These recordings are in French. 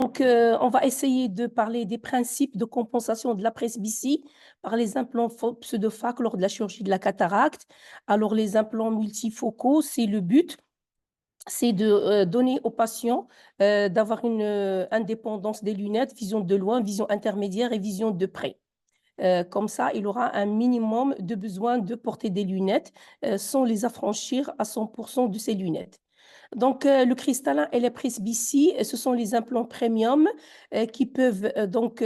Donc, on va essayer de parler des principes de compensation de la presbytie par les implants pseudo-phaques lors de la chirurgie de la cataracte. Alors, les implants multifocaux, c'est le but, c'est de donner aux patients d'avoir une indépendance des lunettes, vision de loin, vision intermédiaire et vision de près. Comme ça, il aura un minimum de besoin de porter des lunettes sans les affranchir à 100% de ses lunettes. Donc, le cristallin et la presbytie, ce sont les implants premium qui peuvent donc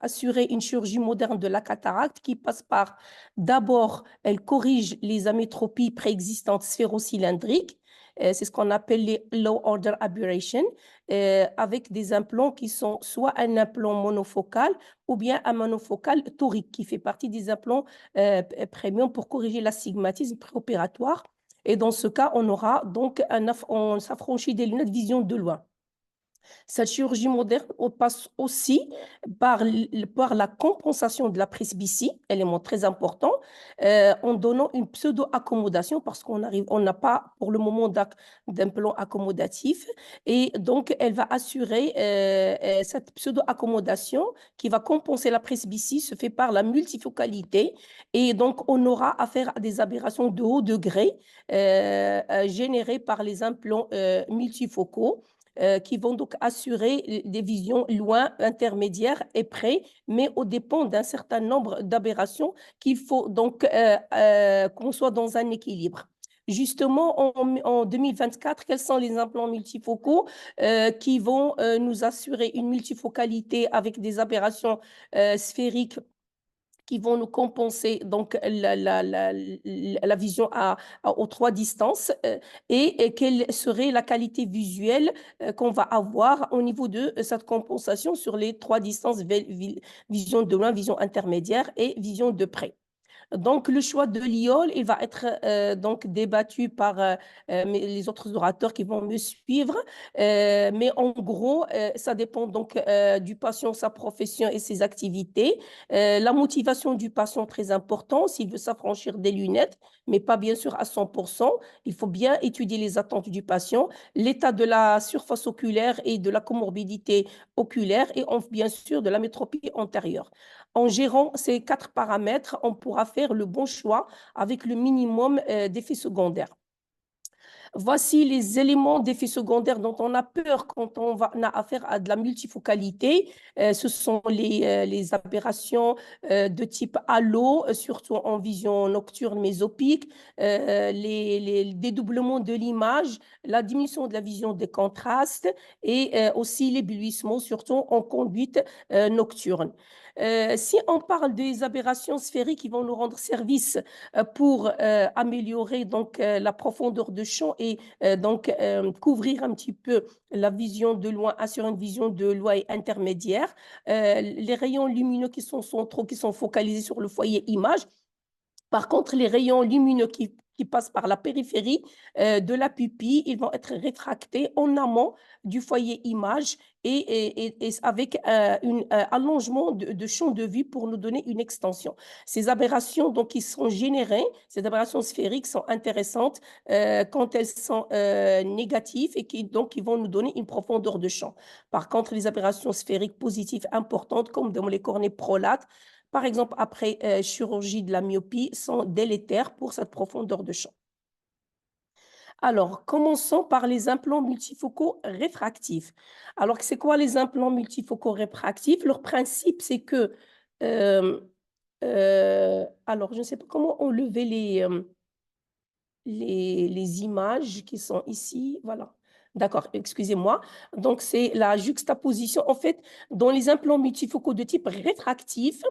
assurer une chirurgie moderne de la cataracte qui passe par, d'abord, elle corrige les amétropies préexistantes sphérocylindriques. C'est ce qu'on appelle les low order aberrations, avec des implants qui sont soit un implant monofocal ou bien un monofocal torique qui fait partie des implants premium pour corriger l'astigmatisme préopératoire. Et dans ce cas, on aura donc on s'affranchit des lunettes vision de loin. Cette chirurgie moderne passe aussi par la compensation de la presbytie, élément très important, en donnant une pseudo-accommodation parce on n'a pas pour le moment d'implant accommodatif. Et donc, elle va assurer cette pseudo-accommodation qui va compenser la presbytie, se fait par la multifocalité. Et donc, on aura affaire à des aberrations de haut degré générées par les implants multifocaux qui vont donc assurer des visions loin, intermédiaires et près, mais au dépend d'un certain nombre d'aberrations qu'il faut donc qu'on soit dans un équilibre. Justement, en 2024, quels sont les implants multifocaux qui vont nous assurer une multifocalité avec des aberrations sphériques qui vont nous compenser donc la vision aux trois distances et quelle serait la qualité visuelle qu'on va avoir au niveau de cette compensation sur les trois distances, vision de loin, vision intermédiaire et vision de près. Donc, le choix de l'iole, il va être donc débattu par les autres orateurs qui vont me suivre. Mais en gros, ça dépend donc du patient, sa profession et ses activités. La motivation du patient, très important, s'il veut s'affranchir des lunettes, mais pas bien sûr à 100%. Il faut bien étudier les attentes du patient, l'état de la surface oculaire et de la comorbidité oculaire et bien sûr de la métropie antérieure. En gérant ces 4 paramètres, on pourra faire le bon choix avec le minimum d'effets secondaires. Voici les éléments d'effets secondaires dont on a peur quand on a affaire à de la multifocalité. Ce sont les aberrations de type halo, surtout en vision nocturne mésopique, les dédoublements de l'image, la diminution de la vision des contrastes et aussi l'éblouissement, surtout en conduite nocturne. Si on parle des aberrations sphériques qui vont nous rendre service pour améliorer donc la profondeur de champ et donc couvrir un petit peu la vision de loin, assurer une vision de loin intermédiaire, les rayons lumineux qui sont centraux, qui sont focalisés sur le foyer image. Par contre, les rayons lumineux qui passent par la périphérie de la pupille, ils vont être rétractés en amont du foyer image et avec un allongement de champ de vue pour nous donner une extension. Ces aberrations donc, qui sont générées, ces aberrations sphériques sont intéressantes quand elles sont négatives et qui vont nous donner une profondeur de champ. Par contre, les aberrations sphériques positives importantes, comme dans les cornées prolates, par exemple, après chirurgie de la myopie, sont délétères pour cette profondeur de champ. Alors, commençons par les implants multifocaux réfractifs. Alors, c'est quoi les implants multifocaux réfractifs? Leur principe, c'est que, alors, je ne sais pas comment enlever les images qui sont ici. Voilà. D'accord, excusez-moi. Donc, c'est la juxtaposition. En fait, dans les implants multifocaux de type réfractif,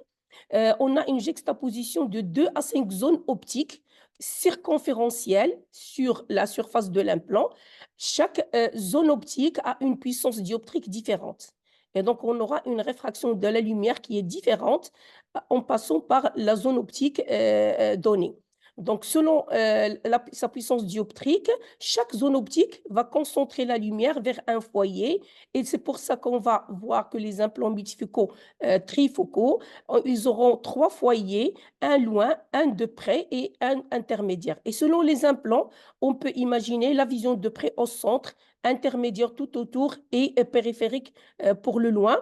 on a une juxtaposition de 2 à 5 zones optiques circonférentielles sur la surface de l'implant. Chaque zone optique a une puissance dioptrique différente. Et donc, on aura une réfraction de la lumière qui est différente en passant par la zone optique donnée. Donc, selon sa puissance dioptrique, chaque zone optique va concentrer la lumière vers un foyer. Et c'est pour ça qu'on va voir que les implants multifocaux trifocaux, ils auront 3 foyers, un loin, un de près et un intermédiaire. Et selon les implants, on peut imaginer la vision de près au centre, intermédiaire tout autour et périphérique pour le loin.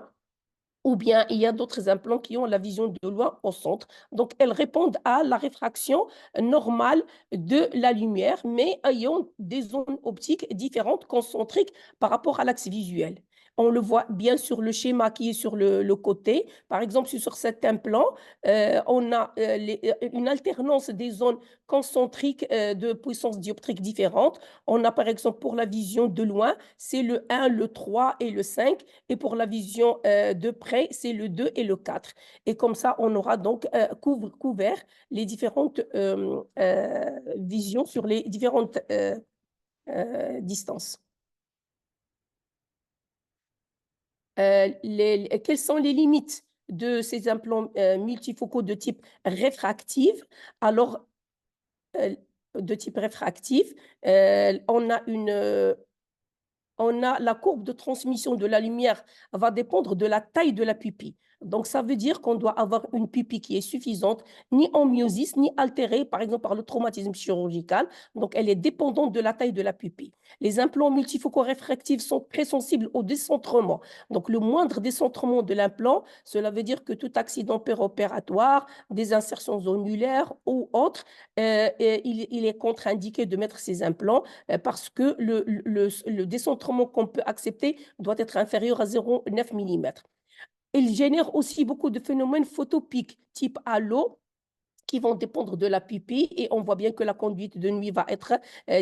Ou bien il y a d'autres implants qui ont la vision de loin au centre. Donc, elles répondent à la réfraction normale de la lumière, mais ayant des zones optiques différentes, concentriques par rapport à l'axe visuel. On le voit bien sur le schéma qui est sur le côté. Par exemple, sur cet implant, on a une alternance des zones concentriques de puissance dioptrique différentes. On a par exemple pour la vision de loin, c'est le 1, le 3 et le 5. Et pour la vision de près, c'est le 2 et le 4. Et comme ça, on aura donc couvert les différentes visions sur les différentes distances. Quelles sont les limites de ces implants multifocaux de type réfractif? Alors, de type réfractif, on a la courbe de transmission de la lumière va dépendre de la taille de la pupille. Donc, ça veut dire qu'on doit avoir une pupille qui est suffisante, ni en myosis, ni altérée, par exemple, par le traumatisme chirurgical. Donc, elle est dépendante de la taille de la pupille. Les implants multifocaux réfractifs sont très sensibles au décentrement. Donc, le moindre décentrement de l'implant, cela veut dire que tout accident péropératoire, des insertions zonulaires ou autres, il est contre-indiqué de mettre ces implants parce que le décentrement qu'on peut accepter doit être inférieur à 0,9 mm. Il génère aussi beaucoup de phénomènes photopiques type halo qui vont dépendre de la pupille et on voit bien que la conduite de nuit va être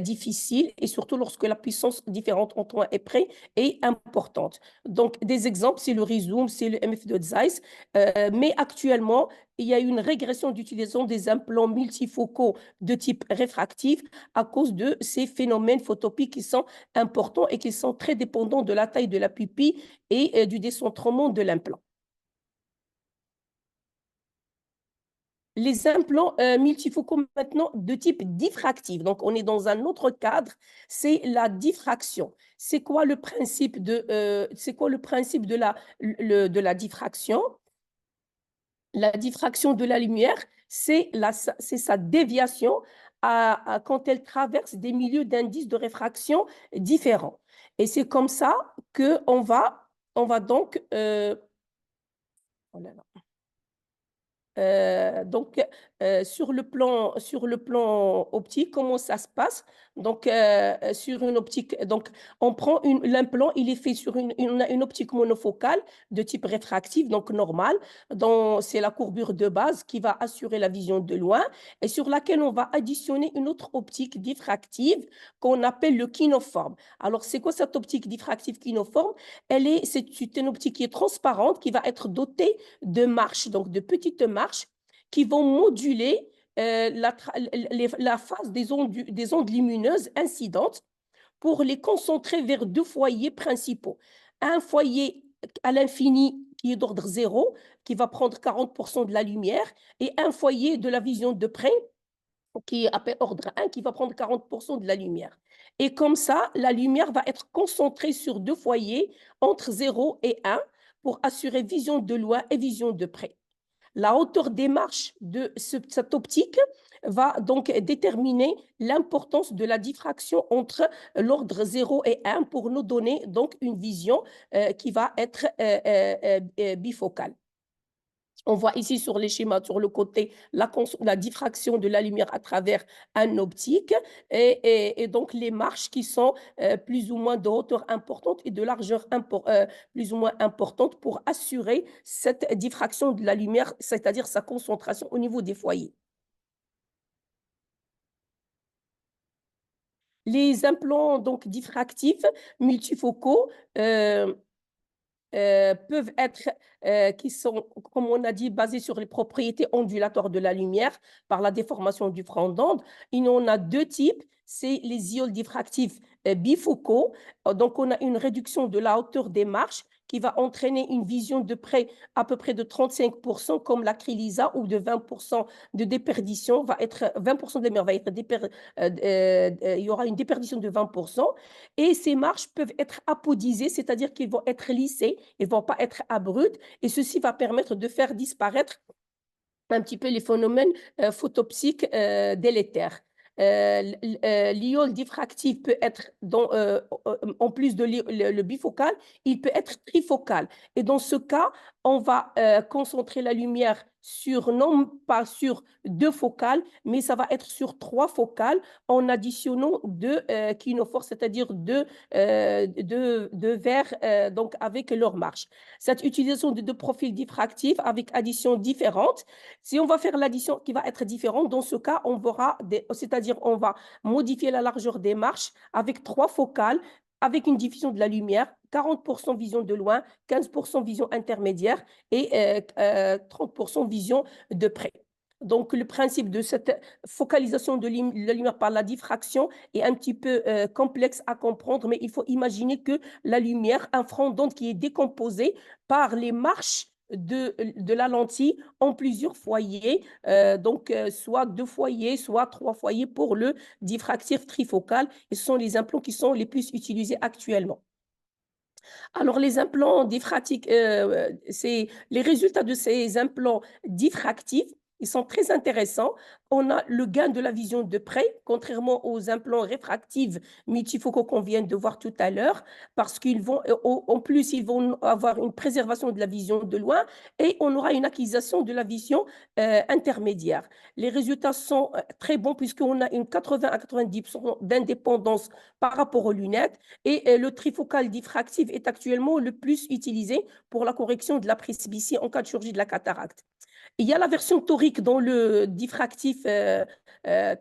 difficile et surtout lorsque la puissance différente entre loin et près est importante. Donc, des exemples, c'est le Rizum, c'est le MF2 Zeiss, mais actuellement, il y a une régression d'utilisation des implants multifocaux de type réfractif à cause de ces phénomènes photopiques qui sont importants et qui sont très dépendants de la taille de la pupille et du décentrement de l'implant. Les implants multifocaux maintenant de type diffractif. Donc, on est dans un autre cadre, c'est la diffraction. C'est quoi le principe de la diffraction? La diffraction de la lumière, c'est sa déviation quand elle traverse des milieux d'indices de réfraction différents. Et c'est comme ça qu'on va donc... oh là là. Donc, sur le plan optique, comment ça se passe? Donc, sur une optique, donc, on prend l'implant, il est fait sur une optique monofocale de type réfractif, donc normal. C'est la courbure de base qui va assurer la vision de loin et sur laquelle on va additionner une autre optique diffractive qu'on appelle le kinoforme. Alors, c'est quoi cette optique diffractive kinoforme? C'est une optique qui est transparente, qui va être dotée de marches, donc de petites marches qui vont moduler la phase des ondes lumineuses incidentes pour les concentrer vers 2 foyers principaux. Un foyer à l'infini qui est d'ordre 0, qui va prendre 40% de la lumière, et un foyer de la vision de près qui est appelé ordre 1, qui va prendre 40% de la lumière. Et comme ça, la lumière va être concentrée sur 2 foyers entre 0 et 1 pour assurer vision de loin et vision de près. La hauteur des marches de cette optique va donc déterminer l'importance de la diffraction entre l'ordre 0 et 1 pour nous donner donc une vision qui va être bifocale. On voit ici sur les schémas, sur le côté, la diffraction de la lumière à travers un optique et donc les marches qui sont plus ou moins de hauteur importante et de largeur plus ou moins importante pour assurer cette diffraction de la lumière, c'est-à-dire sa concentration au niveau des foyers. Les implants donc diffractifs multifocaux peuvent être, qui sont, comme on a dit, basés sur les propriétés ondulatoires de la lumière par la déformation du front d'onde. Il y en a 2 types, c'est les ioles diffractifs bifocaux. Donc, on a une réduction de la hauteur des marches qui va entraîner une vision de près à peu près de 35%, comme l'acrylisa, ou de 20% de déperdition, 20% de la lumière va être il y aura une déperdition de 20%. Et ces marches peuvent être apodisées, c'est-à-dire qu'ils vont être lissés, ils ne vont pas être abrupts, et ceci va permettre de faire disparaître un petit peu les phénomènes photopsiques délétères. L'iode diffractif peut être, en plus de le bifocal, il peut être trifocal. Et dans ce cas, on va concentrer la lumière non pas sur 2 focales, mais ça va être sur 3 focales en additionnant 2 kinophores, c'est-à-dire 2 verres donc avec leur marche. Cette utilisation de 2 profils diffractifs avec addition différente, si on va faire l'addition qui va être différente, dans ce cas, c'est-à-dire on va modifier la largeur des marches avec 3 focales, avec une diffusion de la lumière, 40% vision de loin, 15% vision intermédiaire et 30% vision de près. Donc, le principe de cette focalisation de la lumière par la diffraction est un petit peu complexe à comprendre, mais il faut imaginer que la lumière, un front d'onde qui est décomposé par les marches de la lentille en plusieurs foyers, soit 2 foyers, soit 3 foyers pour le diffractif trifocal. Et ce sont les implants qui sont les plus utilisés actuellement. Alors, les implants diffractifs, c'est les résultats de ces implants diffractifs. Ils sont très intéressants. On a le gain de la vision de près, contrairement aux implants réfractifs multifocaux qu'on vient de voir tout à l'heure, parce qu'ils vont, en plus, ils vont avoir une préservation de la vision de loin et on aura une acquisition de la vision intermédiaire. Les résultats sont très bons puisqu'on a une 80 à 90% d'indépendance par rapport aux lunettes et le trifocal diffractif est actuellement le plus utilisé pour la correction de la presbytie en cas de chirurgie de la cataracte. Il y a la version torique dans le diffractif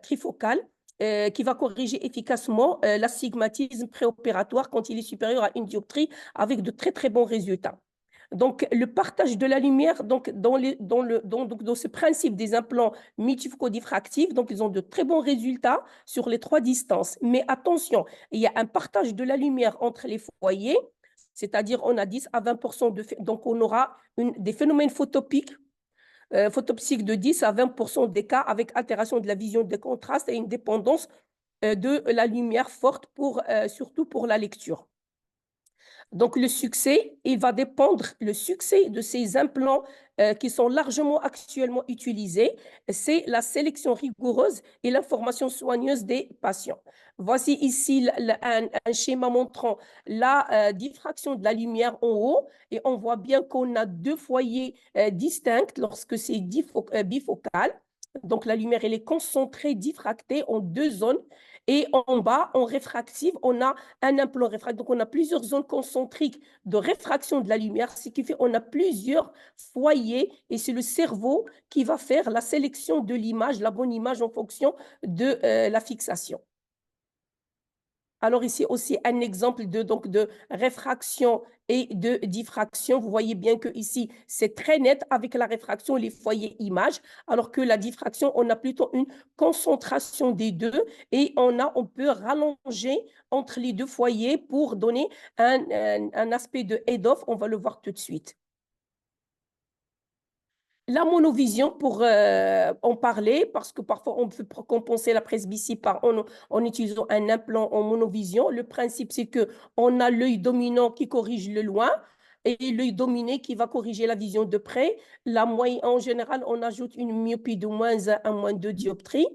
trifocal qui va corriger efficacement l'astigmatisme préopératoire quand il est supérieur à une dioptrie avec de très, très bons résultats. Donc, le partage de la lumière, donc, dans ce principe des implants multifocaux diffractifs, donc, ils ont de très bons résultats sur les 3 distances. Mais attention, il y a un partage de la lumière entre les foyers, c'est-à-dire on a 10 à 20% donc on aura des phénomènes photopsiques de 10 à 20% des cas avec altération de la vision des contrastes et une dépendance de la lumière forte, surtout pour la lecture. Donc, le succès de ces implants qui sont largement actuellement utilisés. C'est la sélection rigoureuse et l'information soigneuse des patients. Voici ici un schéma montrant la diffraction de la lumière en haut et on voit bien qu'on a 2 foyers distincts lorsque c'est bifocal. Donc, la lumière, elle est concentrée, diffractée en 2 zones. Et en bas, en réfractive, on a un implant réfractif. Donc, on a plusieurs zones concentriques de réfraction de la lumière, ce qui fait qu'on a plusieurs foyers et c'est le cerveau qui va faire la sélection de l'image, la bonne image en fonction de la fixation. Alors ici aussi un exemple de réfraction et de diffraction. Vous voyez bien que ici c'est très net avec la réfraction, les foyers images, alors que la diffraction, on a plutôt une concentration des deux et on peut rallonger entre les 2 foyers pour donner un aspect de head-off. On va le voir tout de suite. La monovision, pour en parler, parce que parfois on peut compenser la presbytie en utilisant un implant en monovision. Le principe, c'est qu'on a l'œil dominant qui corrige le loin et l'œil dominé qui va corriger la vision de près. En général, on ajoute une myopie de -1 à -2 dioptries.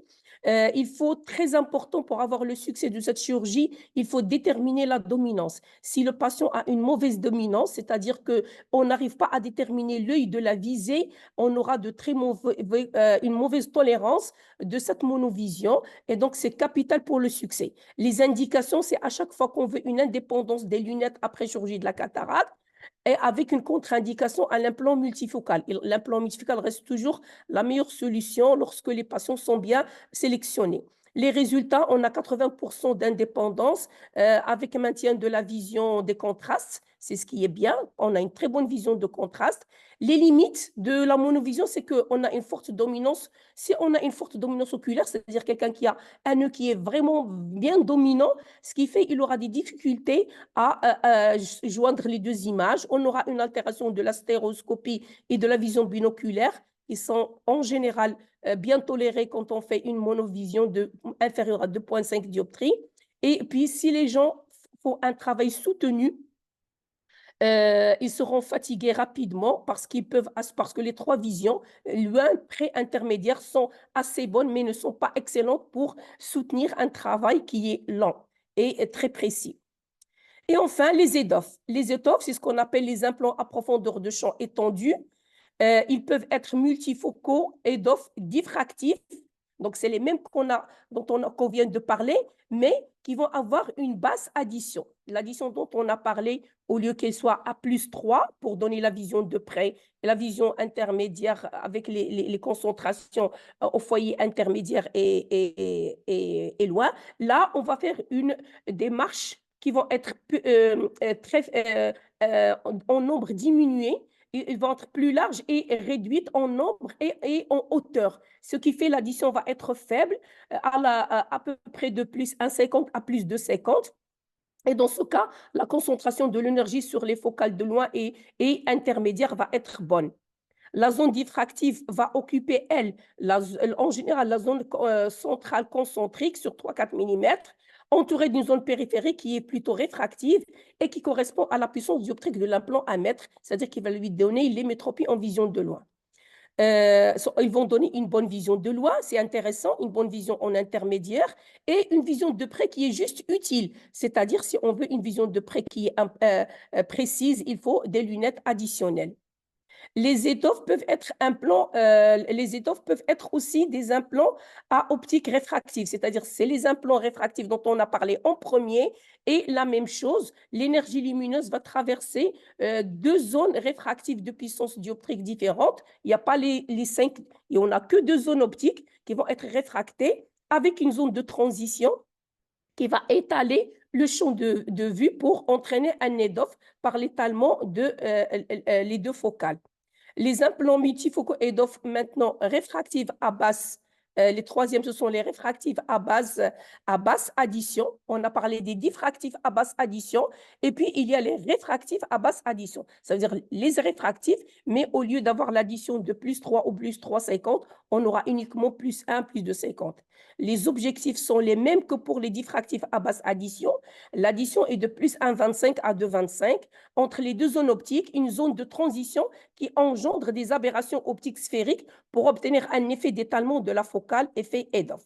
Il faut, très important pour avoir le succès de cette chirurgie, il faut déterminer la dominance. Si le patient a une mauvaise dominance, c'est-à-dire qu'on n'arrive pas à déterminer l'œil de la visée, on aura une mauvaise tolérance de cette monovision et donc c'est capital pour le succès. Les indications, c'est à chaque fois qu'on veut une indépendance des lunettes après chirurgie de la cataracte et avec une contre-indication à l'implant multifocal. L'implant multifocal reste toujours la meilleure solution lorsque les patients sont bien sélectionnés. Les résultats, on a 80% d'indépendance avec maintien de la vision des contrastes. C'est ce qui est bien. On a une très bonne vision de contraste. Les limites de la monovision, c'est qu'on a une forte dominance. Si on a une forte dominance oculaire, c'est-à-dire quelqu'un qui a un œil qui est vraiment bien dominant, ce qui fait qu'il aura des difficultés à joindre les deux images. On aura une altération de la stéroscopie et de la vision binoculaire qui sont en général bien tolérées quand on fait une monovision inférieure à 2,5 dioptries. Et puis, si les gens font un travail soutenu, ils seront fatigués rapidement parce que les trois visions, loin, pré, intermédiaires, sont assez bonnes, mais ne sont pas excellentes pour soutenir un travail qui est lent et très précis. Et enfin, les EDOF. Les EDOF, c'est ce qu'on appelle les implants à profondeur de champ étendue. Ils peuvent être multifocaux, EDOF diffractifs. Donc, c'est les mêmes qu'on vient de parler, mais qui vont avoir une basse addition. L'addition dont on a parlé, au lieu qu'elle soit à plus 3 pour donner la vision de près, la vision intermédiaire avec les concentrations au foyer intermédiaire et loin, là, on va faire une démarche qui vont être en nombre diminué. Ils vont être plus larges et réduites en nombre et en hauteur. Ce qui fait l'addition va être faible, à peu près de plus 1,50 à plus de 50. Et dans ce cas, la concentration de l'énergie sur les focales de loin et intermédiaire va être bonne. La zone diffractive va occuper, elle, en général, la zone centrale concentrique sur 3-4 mm, entourée d'une zone périphérique qui est plutôt réfractive et qui correspond à la puissance dioptrique de l'implant à mettre, c'est-à-dire qu'il va lui donner l'hémétropie en vision de loin. Ils vont donner une bonne vision de loin, c'est intéressant, une bonne vision en intermédiaire et une vision de près qui est juste utile. C'est-à-dire, si on veut une vision de près qui est précise, il faut des lunettes additionnelles. Les étoffes peuvent être aussi des implants à optique réfractive, c'est-à-dire c'est les implants réfractifs dont on a parlé en premier et la même chose, l'énergie lumineuse va traverser deux zones réfractives de puissance dioptrique différentes. Il n'y a pas les 5, et on n'a que deux zones optiques qui vont être réfractées avec une zone de transition qui va étaler le champ de vue pour entraîner un EDOF par l'étalement de les deux focales. Les implants multifocaux EDOF maintenant réfractifs à basse. Les troisièmes, ce sont les réfractifs à basse addition. On a parlé des diffractifs à basse addition. Et puis, il y a les réfractifs à basse addition. Ça veut dire les réfractifs, mais au lieu d'avoir l'addition de plus 3 ou plus 3,50, on aura uniquement plus 1, plus de 50. Les objectifs sont les mêmes que pour les diffractifs à basse addition. L'addition est de plus 1,25 à 2,25. Entre les deux zones optiques, une zone de transition qui engendre des aberrations optiques sphériques pour obtenir un effet d'étalement de la focale, effet EDOF.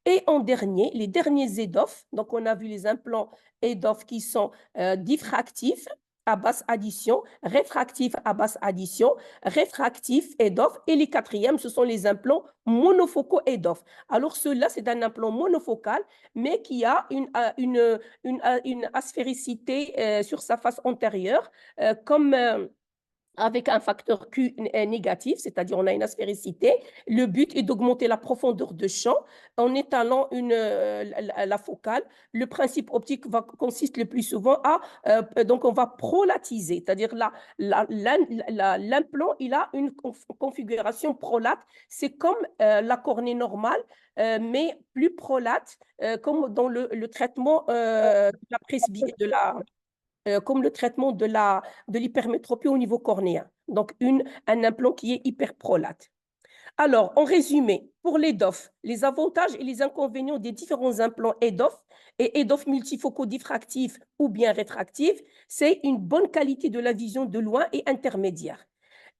Et en dernier, les derniers EDOF, donc on a vu les implants EDOF qui sont diffractifs à basse addition, réfractifs à basse addition, réfractifs EDOF, et les quatrièmes, ce sont les implants monofocaux EDOF. Alors ceux-là, c'est un implant monofocal, mais qui a une aspéricité sur sa face antérieure, comme avec un facteur Q négatif, c'est-à-dire on a une aspéricité. Le but est d'augmenter la profondeur de champ en étalant la focale. Le principe optique consiste le plus souvent donc on va prolatiser, c'est-à-dire l'implant, il a une configuration prolate. C'est comme la cornée normale, mais plus prolate, comme dans le traitement comme le traitement de l'hypermétropie au niveau cornéen. Donc, un implant qui est hyperprolate. Alors, en résumé, pour l'EDOF, les avantages et les inconvénients des différents implants EDOF et EDOF multifocaux diffractifs ou bien réfractifs, c'est une bonne qualité de la vision de loin et intermédiaire.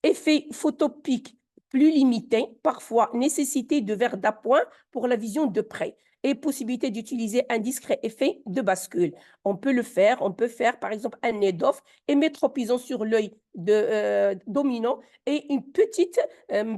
Effet photopique plus limité, parfois nécessité de verre d'appoint pour la vision de près et possibilité d'utiliser un discret effet de bascule. On peut faire par exemple un EDOF hémétropisant sur l'œil dominant et une petite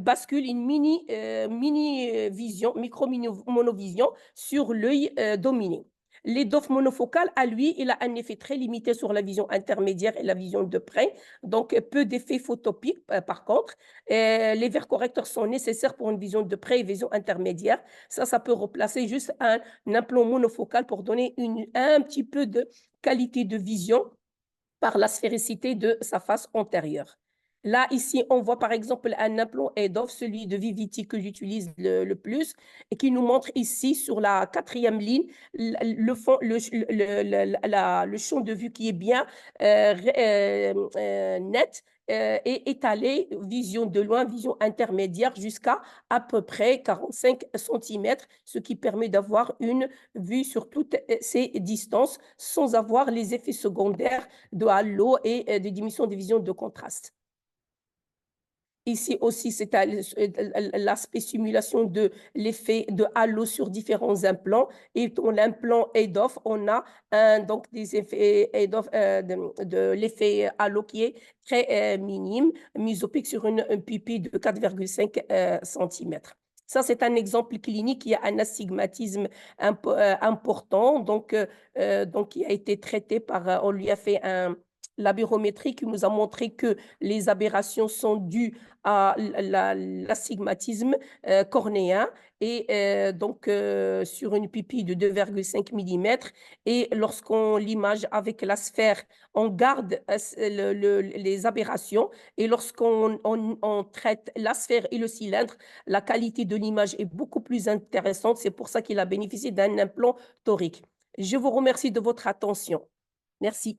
bascule, une mini-vision, micro-monovision sur l'œil dominé. L'EDOF monofocal, à lui, il a un effet très limité sur la vision intermédiaire et la vision de près, donc peu d'effets photopiques par contre. Les verres correcteurs sont nécessaires pour une vision de près et vision intermédiaire. Ça peut remplacer juste un implant monofocal pour donner un petit peu de qualité de vision par la sphéricité de sa face antérieure. Là, ici, on voit par exemple un implant EDOF, celui de Vivity que j'utilise le plus, et qui nous montre ici sur la 4e ligne le champ de vue qui est bien net et étalé, vision de loin, vision intermédiaire jusqu'à à peu près 45 cm, ce qui permet d'avoir une vue sur toutes ces distances sans avoir les effets secondaires de halo et de diminution des visions de contraste. Ici aussi, c'est l'aspect simulation de l'effet de halo sur différents implants. Et dans l'implant EDOF, on a donc des effets EDOF, de l'effet halo qui est très minime, myopique sur une pupille de 4,5 cm. Ça, c'est un exemple clinique. Il y a un astigmatisme important, donc qui a été traité par, on lui a fait la birométrie qui nous a montré que les aberrations sont dues à l'astigmatisme cornéen et sur une pupille de 2,5 mm. Et lorsqu'on l'image avec la sphère, on garde les aberrations. Et lorsqu'on traite la sphère et le cylindre, la qualité de l'image est beaucoup plus intéressante. C'est pour ça qu'il a bénéficié d'un implant torique. Je vous remercie de votre attention. Merci.